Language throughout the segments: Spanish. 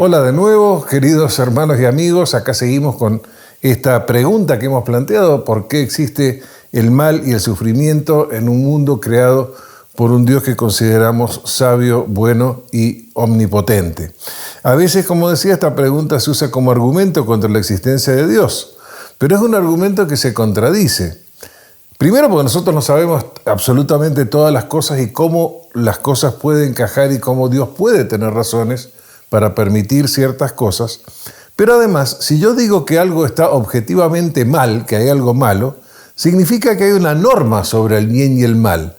Hola de nuevo, queridos hermanos y amigos. Acá seguimos con esta pregunta que hemos planteado: ¿por qué existe el mal y el sufrimiento en un mundo creado por un Dios que consideramos sabio, bueno y omnipotente? A veces, como decía, esta pregunta se usa como argumento contra la existencia de Dios, pero es un argumento que se contradice. Primero, porque nosotros no sabemos absolutamente todas las cosas y cómo las cosas pueden encajar y cómo Dios puede tener razones para permitir ciertas cosas. Pero además, si yo digo que algo está objetivamente mal, que hay algo malo, significa que hay una norma sobre el bien y el mal.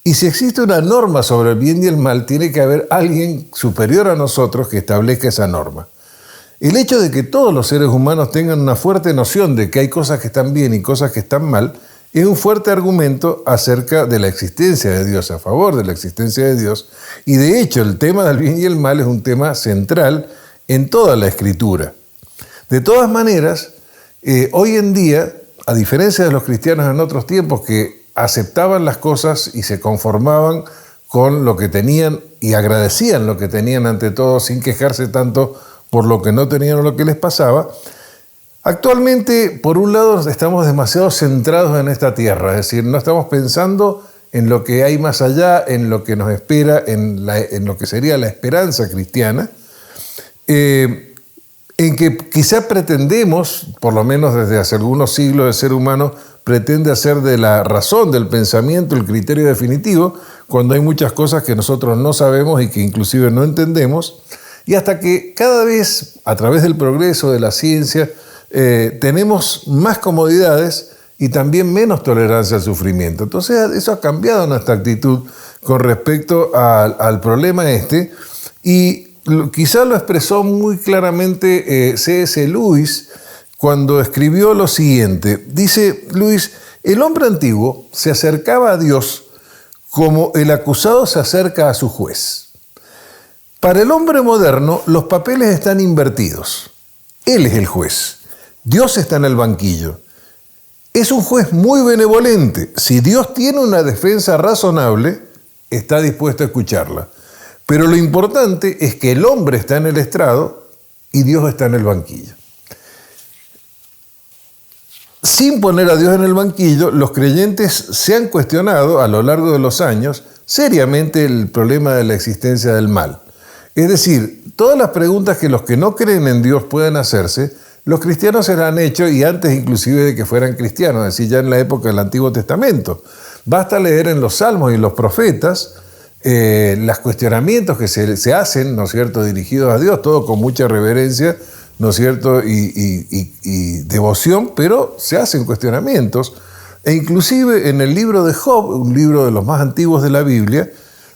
Y si existe una norma sobre el bien y el mal, tiene que haber alguien superior a nosotros que establezca esa norma. El hecho de que todos los seres humanos tengan una fuerte noción de que hay cosas que están bien y cosas que están mal, es un fuerte argumento acerca de la existencia de Dios, a favor de la existencia de Dios. Y de hecho, el tema del bien y el mal es un tema central en toda la Escritura. De todas maneras, hoy en día, a diferencia de los cristianos en otros tiempos que aceptaban las cosas y se conformaban con lo que tenían y agradecían lo que tenían ante todo sin quejarse tanto por lo que no tenían o lo que les pasaba, actualmente, por un lado, estamos demasiado centrados en esta tierra, es decir, no estamos pensando en lo que hay más allá, en lo que nos espera, en lo que sería la esperanza cristiana, en que quizá pretendemos, por lo menos desde hace algunos siglos el ser humano pretende hacer de la razón, del pensamiento, el criterio definitivo, cuando hay muchas cosas que nosotros no sabemos y que inclusive no entendemos, y hasta que cada vez, a través del progreso de la ciencia, tenemos más comodidades y también menos tolerancia al sufrimiento. Entonces eso ha cambiado nuestra actitud con respecto al problema y quizá lo expresó muy claramente C.S. Lewis cuando escribió lo siguiente. Dice Lewis: el hombre antiguo se acercaba a Dios como el acusado se acerca a su juez. Para el hombre moderno los papeles están invertidos. Él es el juez. Dios está en el banquillo. Es un juez muy benevolente. Si Dios tiene una defensa razonable, está dispuesto a escucharla. Pero lo importante es que el hombre está en el estrado y Dios está en el banquillo. Sin poner a Dios en el banquillo, los creyentes se han cuestionado a lo largo de los años seriamente el problema de la existencia del mal. Es decir, todas las preguntas que los que no creen en Dios pueden hacerse, los cristianos se las han hecho, y antes inclusive de que fueran cristianos, es decir, ya en la época del Antiguo Testamento. Basta leer en los Salmos y los profetas los cuestionamientos que se hacen, ¿no es cierto?, dirigidos a Dios, todo con mucha reverencia, ¿no es cierto?, y devoción, pero se hacen cuestionamientos. E inclusive en el libro de Job, un libro de los más antiguos de la Biblia,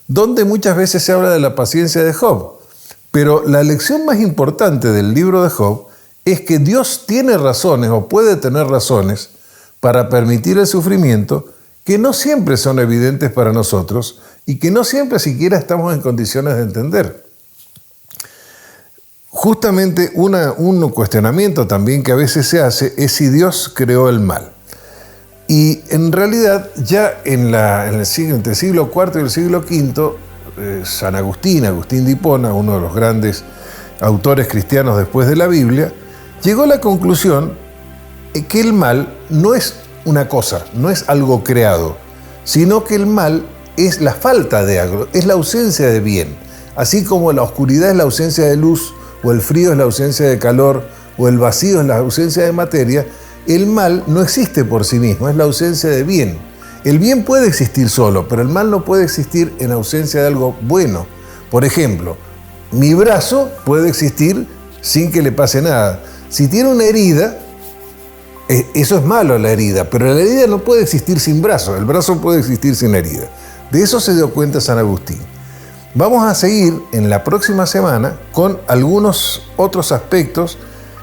donde muchas veces se habla de la paciencia de Job. Pero la lección más importante del libro de Job es que Dios tiene razones o puede tener razones para permitir el sufrimiento que no siempre son evidentes para nosotros y que no siempre siquiera estamos en condiciones de entender. Justamente un cuestionamiento también que a veces se hace es si Dios creó el mal. Y en realidad ya entre el siglo IV y el siglo V, San Agustín de Hipona, uno de los grandes autores cristianos después de la Biblia, llegó a la conclusión que el mal no es una cosa, no es algo creado, sino que el mal es la falta de algo, es la ausencia de bien. Así como la oscuridad es la ausencia de luz, o el frío es la ausencia de calor, o el vacío es la ausencia de materia, el mal no existe por sí mismo, es la ausencia de bien. El bien puede existir solo, pero el mal no puede existir en ausencia de algo bueno. Por ejemplo, mi brazo puede existir sin que le pase nada. Si tiene una herida, eso es malo, la herida, pero la herida no puede existir sin brazo, el brazo puede existir sin herida. De eso se dio cuenta San Agustín. Vamos a seguir en la próxima semana con algunos otros aspectos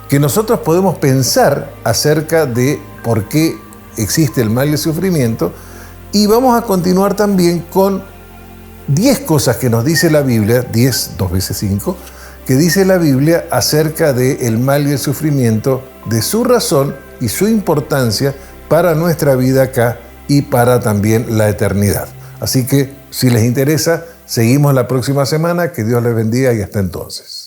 que nosotros podemos pensar acerca de por qué existe el mal y el sufrimiento, y vamos a continuar también con 10 cosas que nos dice la Biblia, 10, 2 veces 5, que dice la Biblia acerca del mal y el sufrimiento, de su razón y su importancia para nuestra vida acá y para también la eternidad. Así que, si les interesa, seguimos la próxima semana. Que Dios les bendiga y hasta entonces.